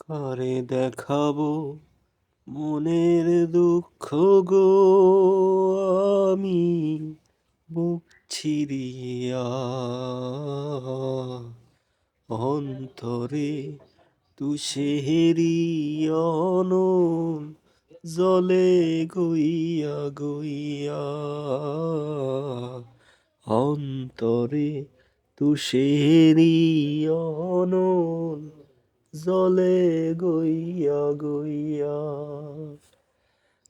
কারে দেখাবো মনের দুঃখ গো, আমি বুক চিরিয়া অন্তরে তুষেরি অনল জলে গইয়া গইয়া অন্তরে তুষেরি অনল জলে গইয়া গইয়া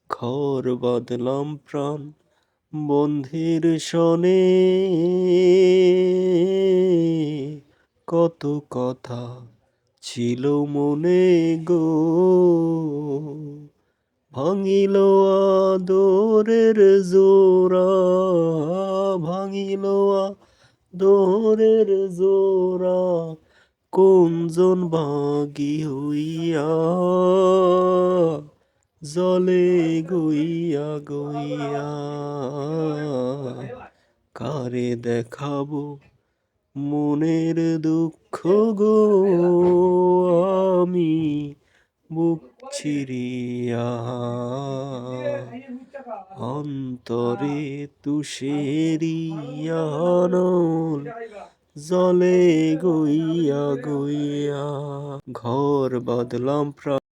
ঘর বাঁধলাম প্রাণ বন্ধের সনে, কত কথা ছিল মনে গো, ভাঙিল আদরের জোড়া, ভাঙিল আদরের জোড়া, কোনজন বাগি হইয়া জলে গইয়া গইয়া কারে দেখাবো মনের দুঃখ গো, আমি বুক চিরিয়া অন্তরে তুষেরি অনল জলে গইয়া গইয়া ঘর বাঁধলাম প্রাণ